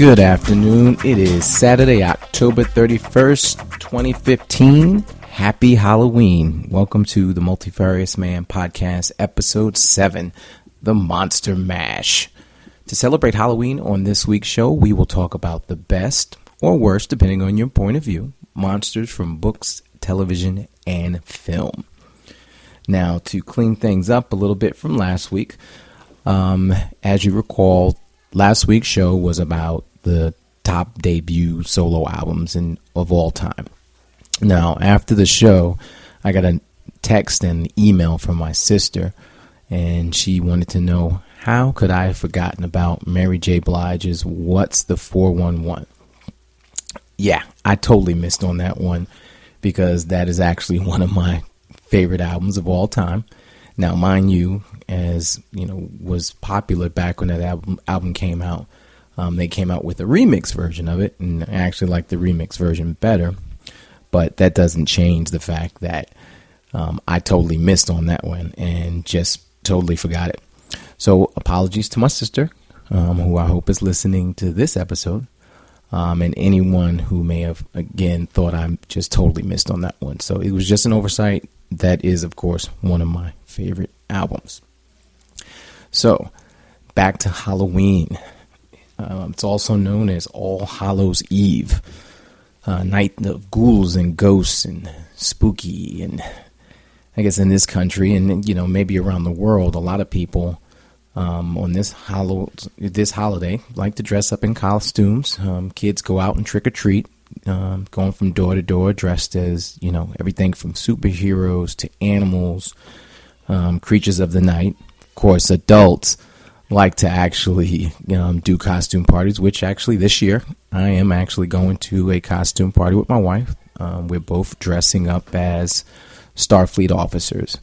Good afternoon. It is Saturday, October 31st, 2015. Happy Halloween. Welcome to the Multifarious Man Podcast, Episode 7, The Monster Mash. To celebrate Halloween on this week's show, we will talk about the best or worst, depending on your point of view, monsters from books, television, and film. Now, to clean things up a little bit from last week, as you recall, last week's show was about the top debut solo albums of all time. Now, after the show, I got a text and email from my sister, and she wanted to know how could I have forgotten about Mary J. Blige's What's the 411? Yeah, I totally missed on that one because that is actually one of my favorite albums of all time. Now, mind you, as you know, was popular back when that album came out. They came out with a remix version of it, and I actually like the remix version better. But that doesn't change the fact that I totally missed on that one and just totally forgot it. So apologies to my sister, who I hope is listening to this episode, and anyone who may have, again, thought I just totally missed on that one. So it was just an oversight. That is, of course, one of my favorite albums. So back to Halloween. It's also known as All Hallows Eve, night of ghouls and ghosts and spooky. And I guess in this country and, you know, maybe around the world, a lot of people on this holiday like to dress up in costumes. Kids go out and trick or treat, going from door to door dressed as, you know, everything from superheroes to animals, creatures of the night. Of course, adults like to actually do costume parties, which actually this year I am actually going to a costume party with my wife. We're both dressing up as Starfleet officers.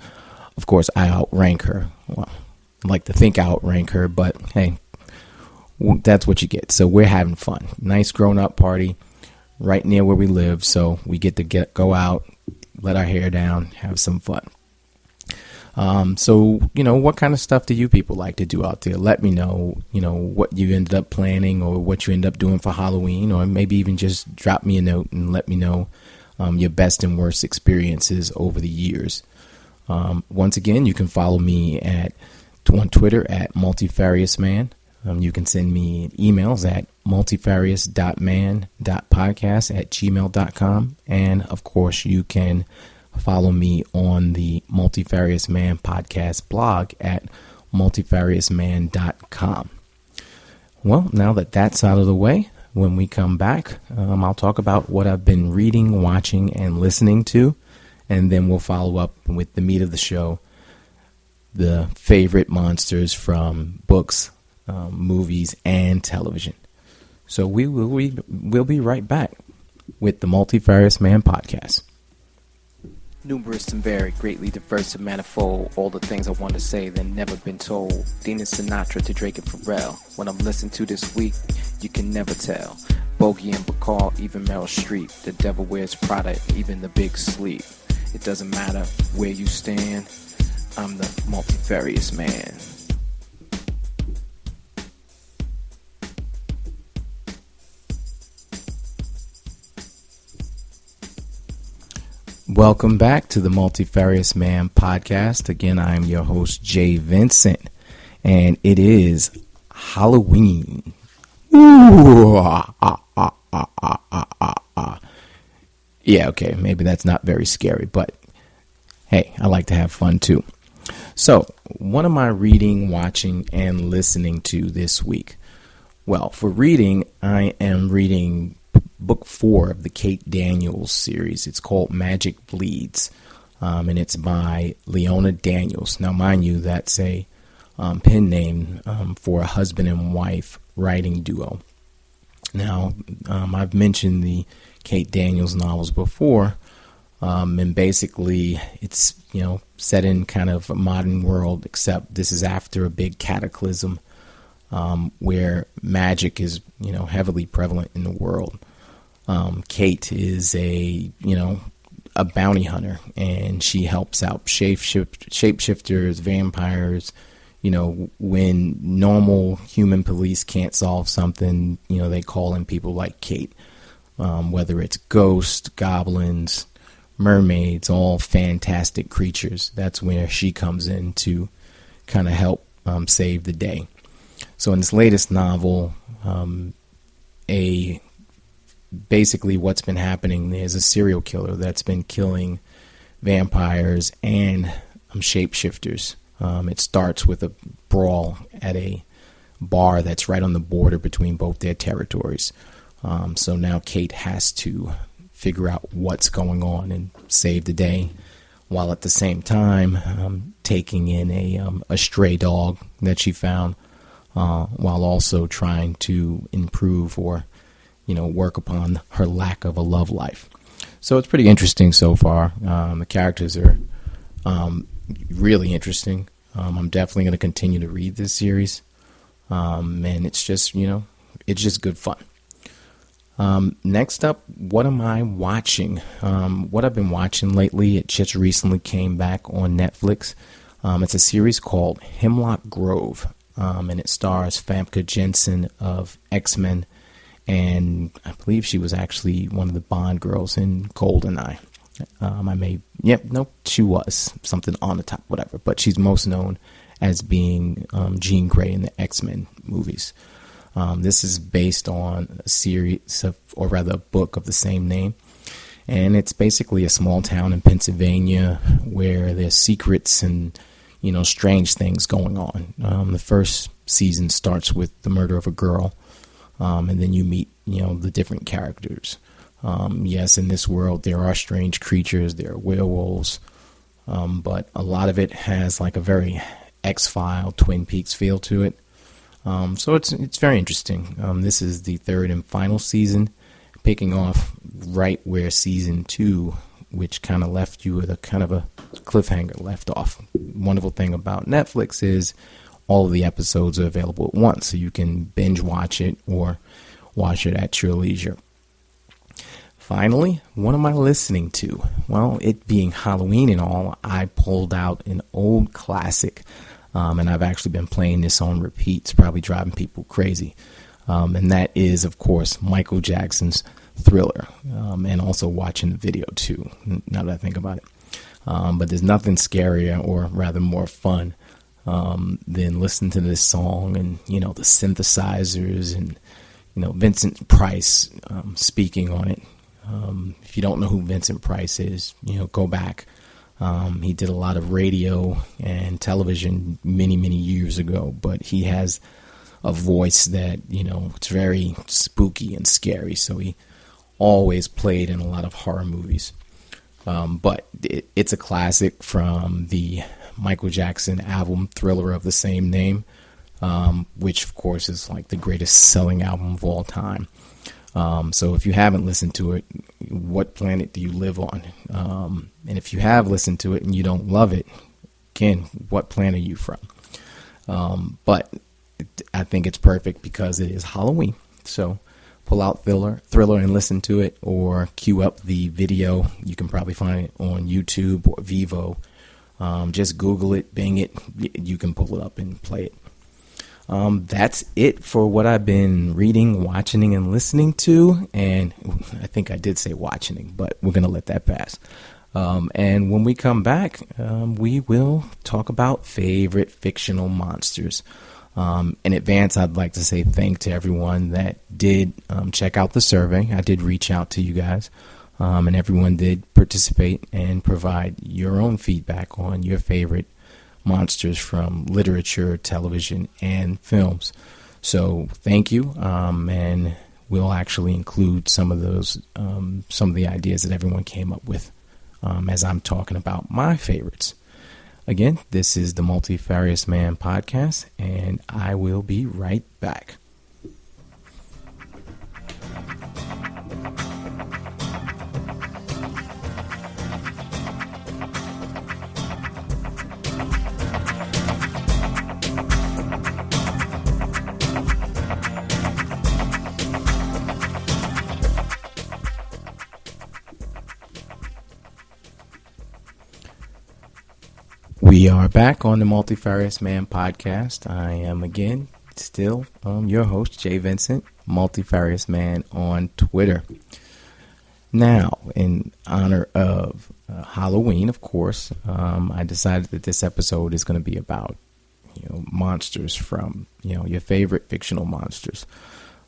Of course, I outrank her. Well, I like to think I outrank her, but hey, that's what you get. So we're having fun. Nice grown-up party right near where we live, so we get to go out, let our hair down, have some fun. So, you know, what kind of stuff do you people like to do out there? Let me know, you know, what you ended up planning or what you end up doing for Halloween, or maybe even just drop me a note and let me know your best and worst experiences over the years. Once again, you can follow me on Twitter at multifariousman. You can send me emails at multifarious.man.podcast@gmail.com. And, of course, you can follow me on the Multifarious Man podcast blog at multifariousman.com. Well, now that that's out of the way, when we come back, I'll talk about what I've been reading, watching, and listening to, and then we'll follow up with the meat of the show, the favorite monsters from books, movies, and television. So we'll be right back with the Multifarious Man podcast. Numerous and varied, greatly diverse and manifold. All the things I want to say that never been told. Dina Sinatra to Drake and Pharrell. When I'm listening to this week, you can never tell. Bogey and Bacall, even Meryl Streep. The devil wears Prada, even the big sleep. It doesn't matter where you stand. I'm the multifarious man. Welcome back to the Multifarious Man podcast. Again, I'm your host, Jay Vincent, and it is Halloween. Yeah, okay, maybe that's not very scary, but hey, I like to have fun too. So, what am I reading, watching, and listening to this week? Well, for reading, I am reading book 4 of the Kate Daniels series. It's called Magic Bleeds, and it's by Leona Daniels. Now, mind you, that's a pen name for a husband and wife writing duo. Now, I've mentioned the Kate Daniels novels before, and basically it's, you know, set in kind of a modern world, except this is after a big cataclysm where magic is, you know, heavily prevalent in the world. Kate is a bounty hunter, and she helps out shapeshifters, vampires, when normal human police can't solve something, they call in people like Kate, whether it's ghosts, goblins, mermaids, all fantastic creatures. That's where she comes in to kind of help save the day. So in this latest novel, basically what's been happening, there's a serial killer that's been killing vampires and shapeshifters. It starts with a brawl at a bar that's right on the border between both their territories. So now Kate has to figure out what's going on and save the day, while at the same time taking in a stray dog that she found, while also trying to improve or work upon her lack of a love life. So it's pretty interesting so far. The characters are really interesting. I'm definitely going to continue to read this series, and it's just it's just good fun. Next up, what am I watching? What I've been watching lately, it just recently came back on Netflix. It's a series called Hemlock Grove, and it stars Famke Janssen of X-Men, and I believe she was actually one of the Bond girls in GoldenEye. She was something on the top, whatever, but she's most known as being Jean Grey in the X-Men movies. This is based on a series of, or rather a book of the same name, and it's basically a small town in Pennsylvania where there's secrets and strange things going on. The first season starts with the murder of a girl, and then you meet the different characters. Yes, in this world there are strange creatures, there are werewolves, but a lot of it has like a very X-File, Twin Peaks feel to it. So it's very interesting. This is the third and final season, picking off right where season 2, which kind of left you with a kind of a cliffhanger, left off. Wonderful thing about Netflix is all of the episodes are available at once, so you can binge watch it or watch it at your leisure. Finally, what am I listening to? Well, it being Halloween and all, I pulled out an old classic. And I've actually been playing this on repeat. It's probably driving people crazy. And that is, of course, Michael Jackson's Thriller. And also watching the video, too, now that I think about it. But there's nothing scarier, or rather more fun, than listening to this song and, the synthesizers and, Vincent Price speaking on it. If you don't know who Vincent Price is, go back. He did a lot of radio and television many, many years ago, but he has a voice that, it's very spooky and scary, so he always played in a lot of horror movies. But it's a classic from the Michael Jackson album Thriller of the same name, which, of course, is like the greatest selling album of all time. So if you haven't listened to it, what planet do you live on? And if you have listened to it and you don't love it, again, what planet are you from? But I think it's perfect because it is Halloween. So pull out Thriller and listen to it, or queue up the video. You can probably find it on YouTube or Vivo. Just Google it, Bing it. You can pull it up and play it. That's it for what I've been reading, watching, and listening to. And I think I did say watching, but we're going to let that pass. And when we come back, we will talk about favorite fictional monsters. In advance, I'd like to say thank to everyone that did check out the survey. I did reach out to you guys, and everyone did participate and provide your own feedback on your favorite monsters from literature, television, and films. So thank you, and we'll actually include some of those, some of the ideas that everyone came up with as I'm talking about my favorites. Again, this is the Multifarious Man podcast, and I will be right back. We are back on the Multifarious Man podcast. I am again still your host, Jay Vincent, Multifarious Man on Twitter. Now, in honor of Halloween, of course, I decided that this episode is going to be about monsters from your favorite fictional monsters.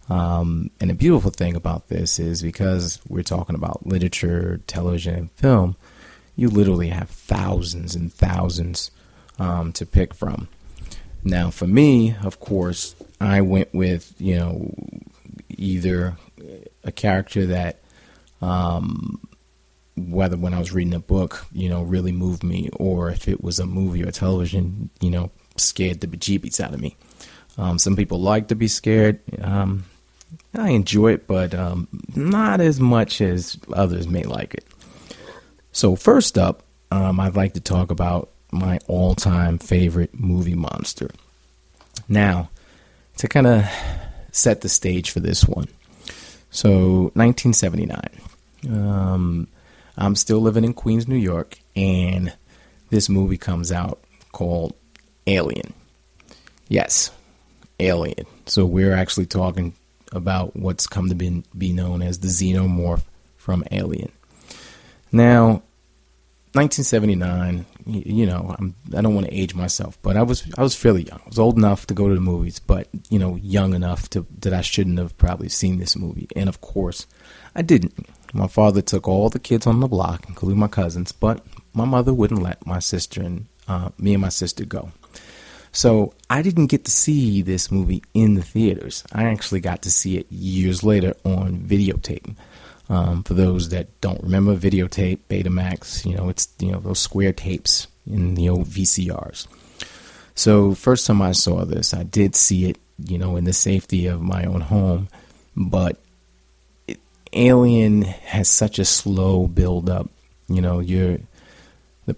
And the beautiful thing about this is because we're talking about literature, television, and film, you literally have thousands and thousands to pick from. Now, for me, of course, I went with, either a character that, whether when I was reading a book, really moved me, or if it was a movie or television, scared the bejeebies out of me. Some people like to be scared. I enjoy it, but not as much as others may like it. So first up, I'd like to talk about my all-time favorite movie monster. Now, to kind of set the stage for this one. So, 1979. I'm still living in Queens, New York, and this movie comes out called Alien. Yes, Alien. So we're actually talking about what's come to be known as the xenomorph from Alien. Now, 1979, I don't want to age myself, but I was fairly young. I was old enough to go to the movies, but, young enough that I shouldn't have probably seen this movie. And, of course, I didn't. My father took all the kids on the block, including my cousins, but my mother wouldn't let my sister and me and my sister go. So I didn't get to see this movie in the theaters. I actually got to see it years later on videotape. For those that don't remember, videotape, Betamax, it's those square tapes in the old VCRs. So first time I saw this, I did see it, in the safety of my own home. But Alien has such a slow build up. The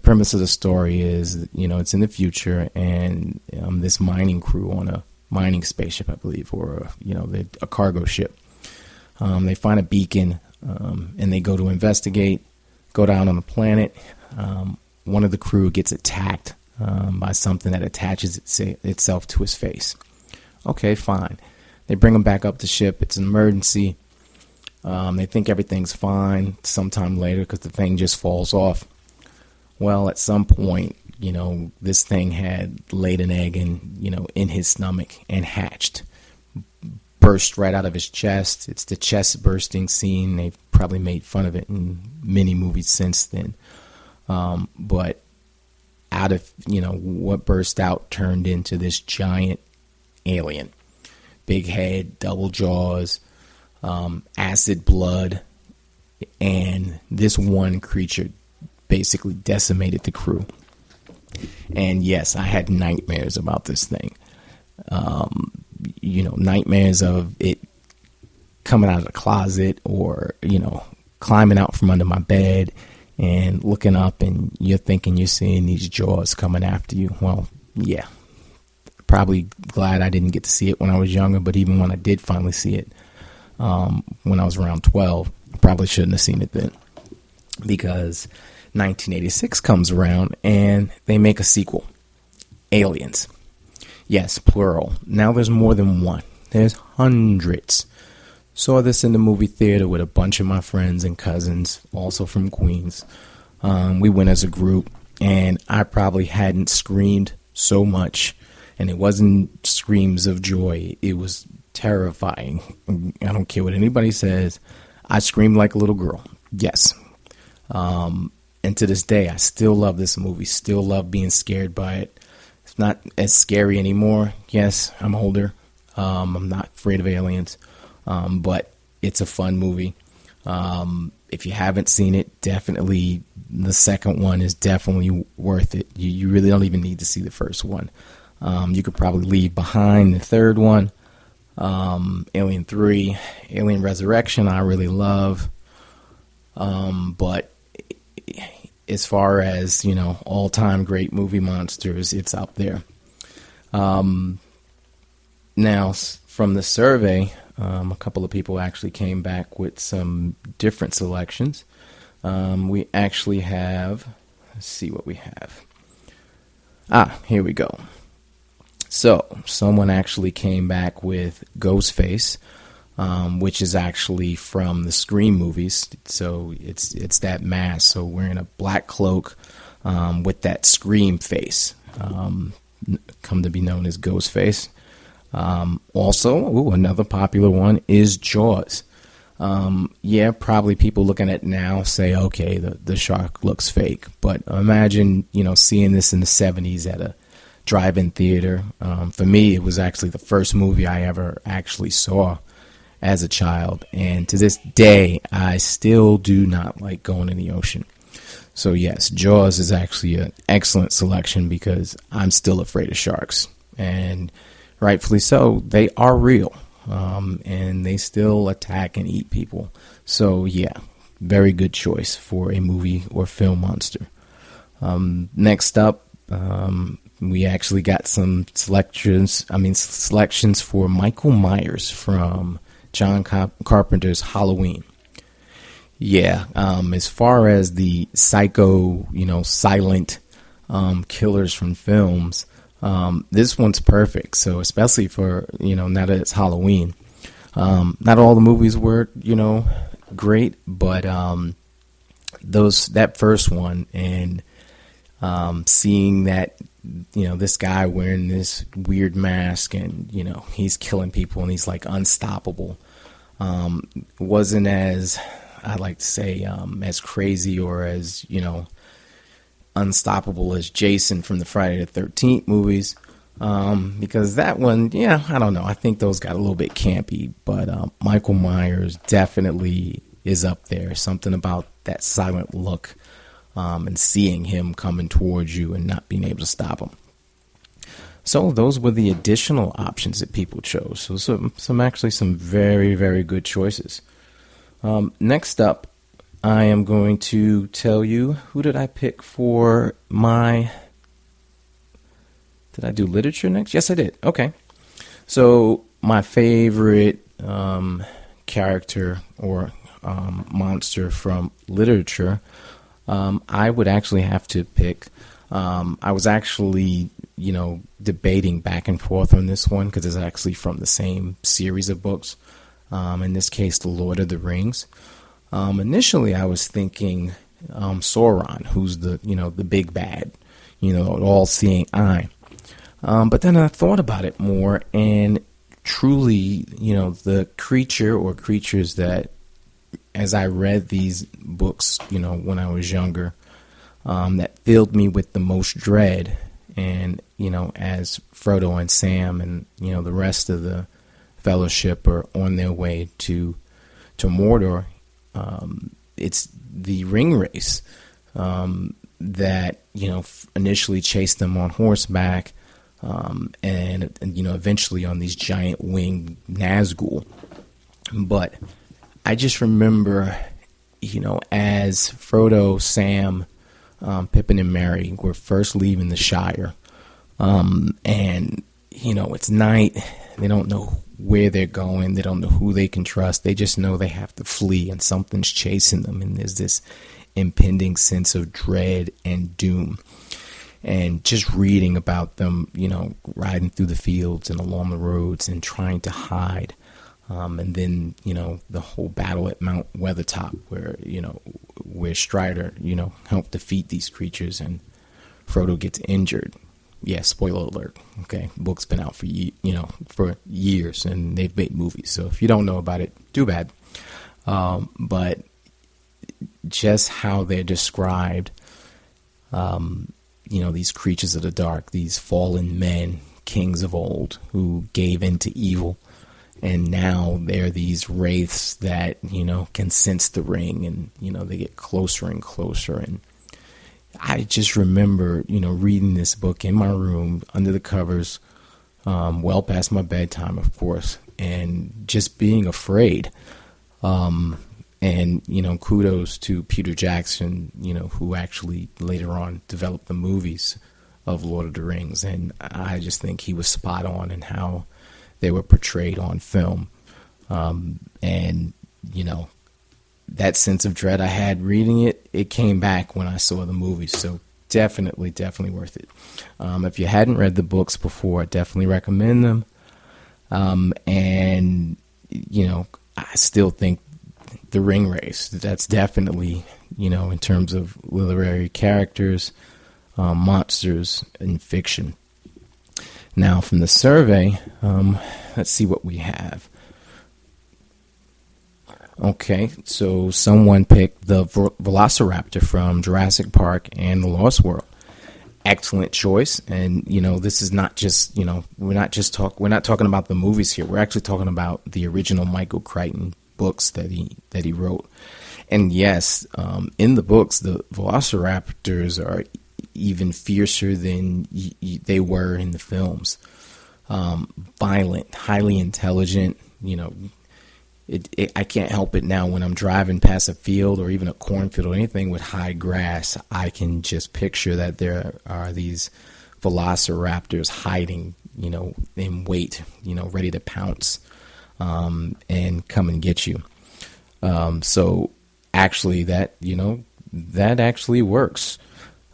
premise of the story is, it's in the future, and this mining crew on a mining spaceship, I believe, or a cargo ship. They find a beacon. And they go to investigate, go down on the planet. One of the crew gets attacked by something that attaches itself to his face. Okay, fine. They bring him back up the ship. It's an emergency. They think everything's fine sometime later because the thing just falls off. Well, at some point, this thing had laid an egg in his stomach and hatched. Burst right out of his chest. It's the chest bursting scene. They've probably made fun of it in many movies since then. But out of, what burst out turned into this giant alien. Big head, double jaws, acid blood. And this one creature basically decimated the crew. And yes, I had nightmares about this thing. Nightmares of it coming out of the closet or, climbing out from under my bed and looking up and you're thinking you're seeing these jaws coming after you. Well, yeah, probably glad I didn't get to see it when I was younger, but even when I did finally see it, when I was around 12, I probably shouldn't have seen it then, because 1986 comes around and they make a sequel, Aliens. Yes, plural. Now there's more than one. There's hundreds. Saw this in the movie theater with a bunch of my friends and cousins, also from Queens. We went as a group, and I probably hadn't screamed so much, and it wasn't screams of joy. It was terrifying. I don't care what anybody says. I screamed like a little girl. Yes. And to this day, I still love this movie, still love being scared by it. It's not as scary anymore. Yes, I'm older. I'm not afraid of aliens, but it's a fun movie. If you haven't seen it, definitely the second one is definitely worth it. You really don't even need to see the first one. You could probably leave behind the third one. Alien 3, Alien Resurrection, I really love. But as far as, all-time great movie monsters, it's out there. Now, from the survey, a couple of people actually came back with some different selections. We actually have, let's see what we have. Here we go. So, someone actually came back with Ghostface, which is actually from the Scream movies. So, it's that mask. So, wearing a black cloak with that Scream face, come to be known as Ghostface. Also, another popular one is Jaws. Yeah, probably people looking at it now say, okay, the shark looks fake. But imagine, seeing this in the 70s at a drive-in theater. For me, it was actually the first movie I ever actually saw as a child. And to this day, I still do not like going in the ocean. So yes, Jaws is actually an excellent selection because I'm still afraid of sharks. And rightfully so, they are real. And they still attack and eat people. So yeah, very good choice for a movie or film monster. Next up, we actually got some selections for Michael Myers from John Carpenter's Halloween. Yeah, as far as the psycho, silent killers from films, this one's perfect. So especially for, now that it's Halloween. Not all the movies were, great, but that first one and seeing that, this guy wearing this weird mask and, he's killing people and he's like unstoppable. Wasn't as, I'd like to say, as crazy or as, unstoppable as Jason from the Friday the 13th movies. Because that one, I don't know. I think those got a little bit campy, but Michael Myers definitely is up there. Something about that silent look and seeing him coming towards you and not being able to stop him. So those were the additional options that people chose. So some very, very good choices. Next up, I am going to tell you, who did I pick for my... Did I do literature next? Yes, I did. Okay. So my favorite character or monster from literature, I would actually have to pick. I was actually, debating back and forth on this one because it's actually from the same series of books. In this case, The Lord of the Rings. Initially, I was thinking Sauron, who's the big bad, all-seeing eye. But then I thought about it more, and truly, the creature or creatures that, as I read these books, when I was younger, that filled me with the most dread, and, as Frodo and Sam and, the rest of the Fellowship are on their way to Mordor, it's the ring race that, initially chased them on horseback, and eventually on these giant winged Nazgul. But I just remember, as Frodo, Sam, Pippin, and Merry were first leaving the Shire, and it's night. They don't know where they're going. They don't know who they can trust. They just know they have to flee, and something's chasing them. And there's this impending sense of dread and doom. And just reading about them, riding through the fields and along the roads and trying to hide. And then, the whole battle at Mount Weathertop where Strider, helped defeat these creatures and Frodo gets injured. Yeah, spoiler alert. Okay, book's been out for years and they've made movies. So if you don't know about it, too bad. But just how they're described, these creatures of the dark, these fallen men, kings of old, who gave in to evil. And now they're these wraiths that, can sense the ring and, they get closer and closer. And I just remember, reading this book in my room under the covers, well past my bedtime, of course, and just being afraid. And, kudos to Peter Jackson, who actually later on developed the movies of Lord of the Rings. And I just think he was spot on in how they were portrayed on film. And, that sense of dread I had reading it, it came back when I saw the movies. So definitely worth it. If you hadn't read the books before, I definitely recommend them. And, I still think the Ring Race, that's definitely, in terms of literary characters, monsters, and fiction. Now, from the survey, let's see what we have. Okay, so someone picked the Velociraptor from Jurassic Park and The Lost World. Excellent choice, and this is not just we're not talking about the movies here. We're actually talking about the original Michael Crichton books that he wrote. And yes, in the books, the Velociraptors are even fiercer than they were in the films. Violent, highly intelligent. I can't help it now when I'm driving past a field or even a cornfield or anything with high grass. I can just picture that there are these velociraptors hiding, in wait, ready to pounce and come and get you. So actually that actually works.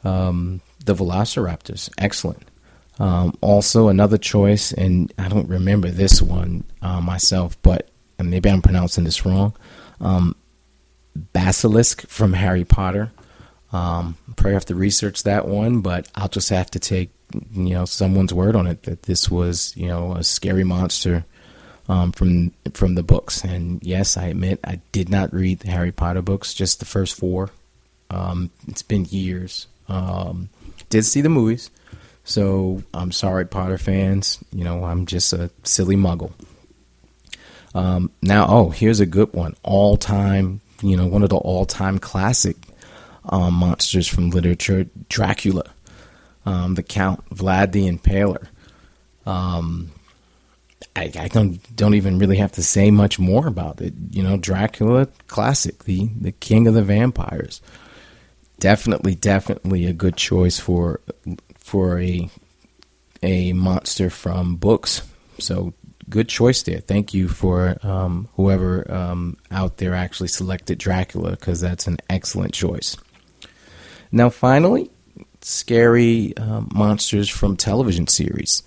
The velociraptors, excellent. Also another choice, and I don't remember this one myself, but and maybe I'm pronouncing this wrong. Basilisk from Harry Potter. Probably have to research that one, but I'll just have to take, someone's word on it that this was, a scary monster from the books. And yes, I admit I did not read the Harry Potter books, just the first 4. It's been years. Did see the movies, so I'm sorry, Potter fans. I'm just a silly muggle. Now, here's a good one. All-time, one of the all-time classic monsters from literature, Dracula, the Count, Vlad the Impaler. I don't even really have to say much more about it. Dracula, classic, the king of the vampires. Definitely a good choice for a monster from books. So good choice there. Thank you for whoever out there actually selected Dracula, because that's an excellent choice. Now, finally, scary monsters from television series.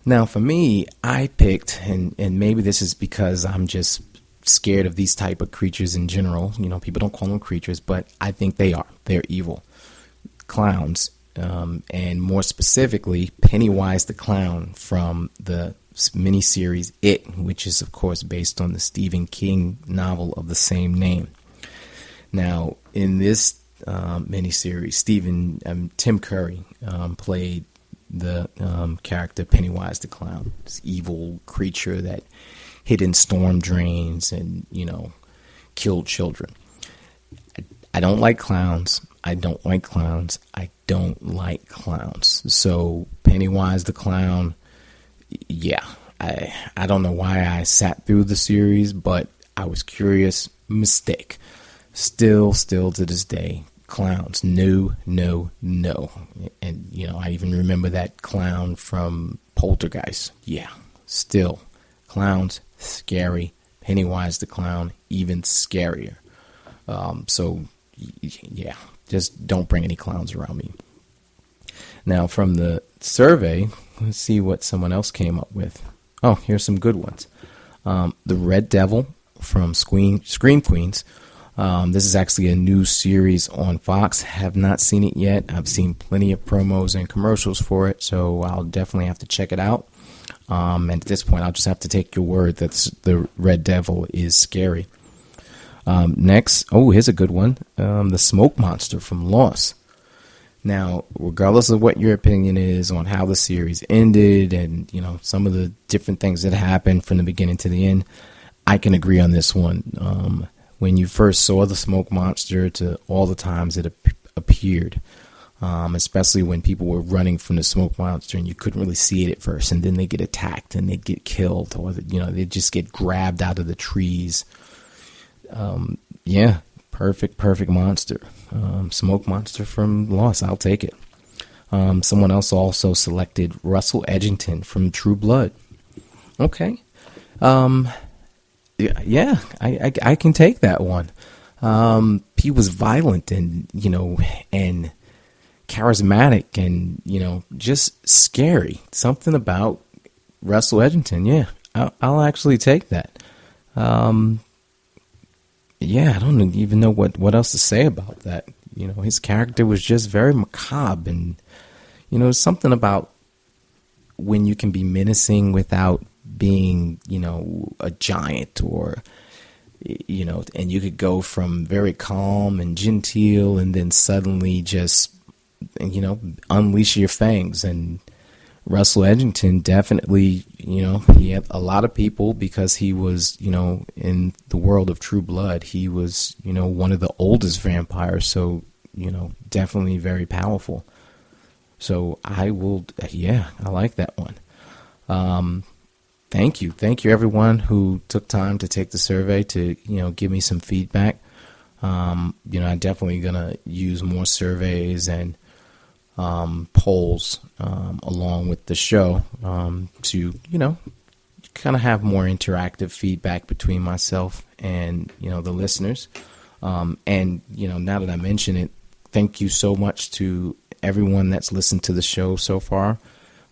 Now, for me, I picked, and maybe this is because I'm just scared of these type of creatures in general. People don't call them creatures, but I think they are. They're evil. Clowns, and more specifically, Pennywise the Clown from the miniseries It, which is, of course, based on the Stephen King novel of the same name. Now, in this miniseries, Tim Curry played the character Pennywise the Clown, this evil creature that hid in storm drains and, killed children. I don't like clowns. So Pennywise the Clown, yeah, I don't know why I sat through the series, but I was curious. Mistake. Still to this day, clowns. No. And, I even remember that clown from Poltergeist. Yeah, still. Clowns, scary. Pennywise the Clown, even scarier. So, yeah, just don't bring any clowns around me. Now, from the survey, let's see what someone else came up with. Oh, here's some good ones. The Red Devil from Scream Queens. This is actually a new series on Fox. Have not seen it yet. I've seen plenty of promos and commercials for it, so I'll definitely have to check it out. And at this point, I'll just have to take your word that the Red Devil is scary. Next, here's a good one. The Smoke Monster from Lost. Now, regardless of what your opinion is on how the series ended and, some of the different things that happened from the beginning to the end, I can agree on this one. When you first saw the Smoke Monster to all the times it appeared, especially when people were running from the Smoke Monster and you couldn't really see it at first, and then they get attacked and they get killed, or they just get grabbed out of the trees. Yeah, perfect monster. Smoke Monster from Lost, I'll take it. Someone else also selected Russell Edgington from True Blood. Okay. Yeah, I can take that one. He was violent and charismatic and, just scary. Something about Russell Edgington. Yeah, I'll actually take that. Yeah, I don't even know what else to say about that. His character was just very macabre, and, something about when you can be menacing without being, a giant, or, and you could go from very calm and genteel and then suddenly just, unleash your fangs. And Russell Edgington definitely, he had a lot of people, because he was, in the world of True Blood, he was, one of the oldest vampires. So, definitely very powerful. So I like that one. Thank you everyone who took time to take the survey to, give me some feedback. I'm definitely going to use more surveys and polls along with the show to kind of have more interactive feedback between myself and the listeners. And now that I mention it, thank you so much to everyone that's listened to the show so far.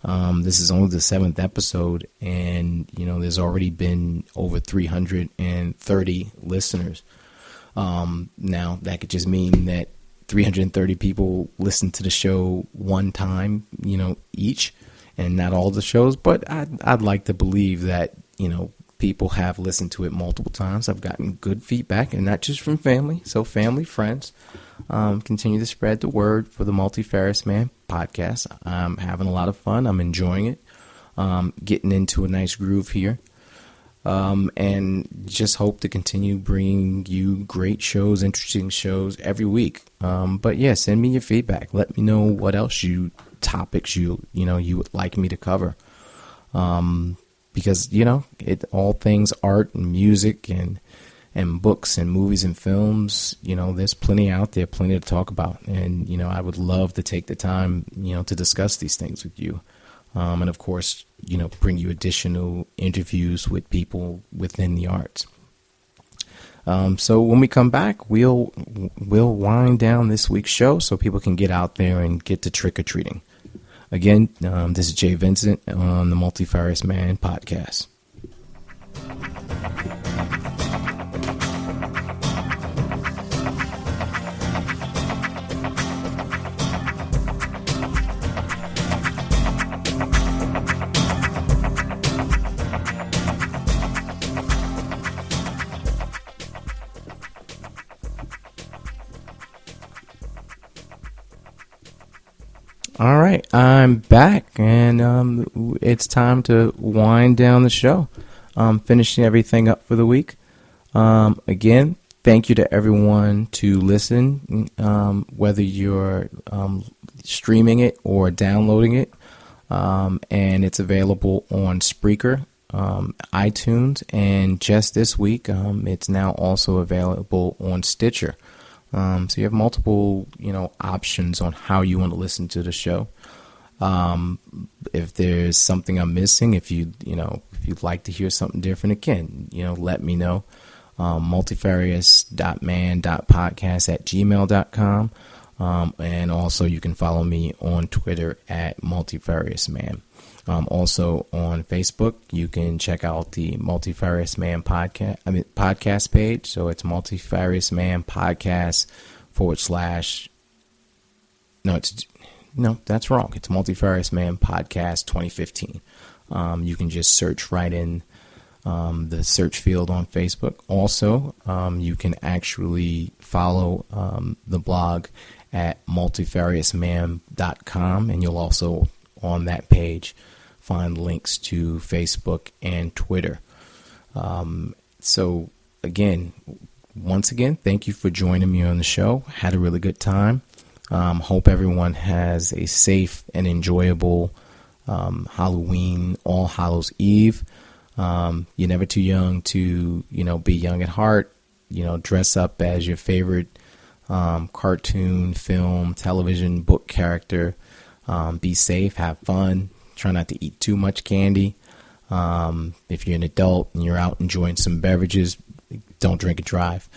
This is only the 7th episode, and there's already been over 330 listeners. Now that could just mean that 330 people listen to the show one time, each, and not all the shows. But I'd like to believe that, people have listened to it multiple times. I've gotten good feedback, and not just from family. So family, friends, continue to spread the word for the Multifarious Man podcast. I'm having a lot of fun. I'm enjoying it. Getting into a nice groove here. And just hope to continue bringing you great shows, interesting shows every week. But yeah, send me your feedback. Let me know what else topics you would like me to cover. Because, all things art and music and books and movies and films, there's plenty out there, plenty to talk about. And, I would love to take the time, to discuss these things with you. And of course, bring you additional interviews with people within the arts. So when we come back, we'll wind down this week's show so people can get out there and get to trick-or-treating. Again, this is Jay Vincent on the Multifarious Man podcast. All right, I'm back, and it's time to wind down the show. Finishing everything up for the week. Again, thank you to everyone to listen, whether you're streaming it or downloading it. And it's available on Spreaker, iTunes, and just this week, it's now also available on Stitcher. So you have multiple, options on how you want to listen to the show. If there's something I'm missing, if you'd like to hear something different, again, let me know. multifarious.man.podcast@gmail.com. And also you can follow me on Twitter at multifariousman. Also on Facebook, you can check out the Multifarious Man podcast page. So it's Multifarious Man podcast / no, that's wrong. It's Multifarious Man podcast 2015. You can just search right in the search field on Facebook. Also, you can actually follow the blog at multifariousman.com, and you'll also on that page find links to Facebook and Twitter. So again, once again, thank you for joining me on the show. Had a really good time. Hope everyone has a safe and enjoyable Halloween, All Hallows Eve. You're never too young to, be young at heart. Dress up as your favorite cartoon, film, television, book character. Be safe, have fun. Try not to eat too much candy. If you're an adult and you're out enjoying some beverages, don't drink and drive.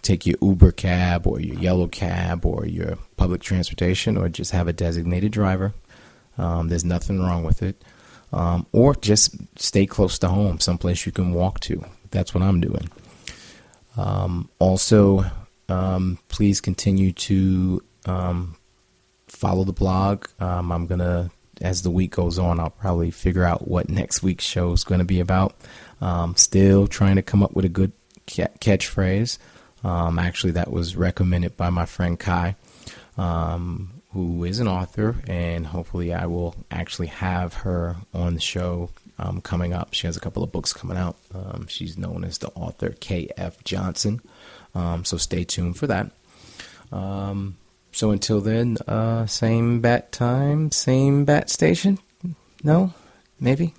take your Uber cab or your yellow cab or your public transportation, or just have a designated driver. There's nothing wrong with it. Or just stay close to home, someplace you can walk to. That's what I'm doing. Also, please continue to follow the blog. I'm going to, as the week goes on, I'll probably figure out what next week's show is going to be about. Still trying to come up with a good catchphrase. Actually, that was recommended by my friend Kai, who is an author, and hopefully I will actually have her on the show coming up. She has a couple of books coming out. She's known as the author K.F. Johnson, so stay tuned for that. So until then, same bat time, same bat station? No? Maybe?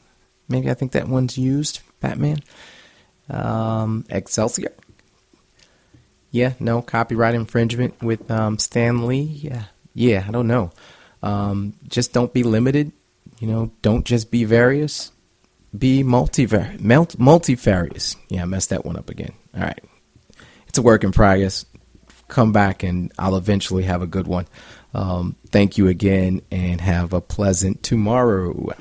Maybe I think that one's used, Batman. Excelsior? Yeah, no, copyright infringement with Stan Lee? Yeah, I don't know. Just don't be limited. Don't just be various. Be multifarious. Yeah, I messed that one up again. All right. It's a work in progress. Come back and I'll eventually have a good one. Thank you again and have a pleasant tomorrow.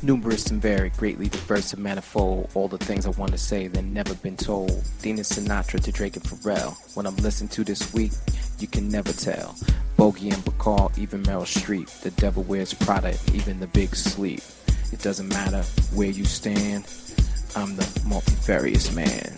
Numerous and varied, greatly diverse and manifold. All the things I want to say that never been told. Dina Sinatra to Drake and Pharrell. When I'm listening to this week, you can never tell. Bogey and Bacall, even Meryl Streep. The devil wears Prada, even the big sleep. It doesn't matter where you stand. I'm the multifarious man.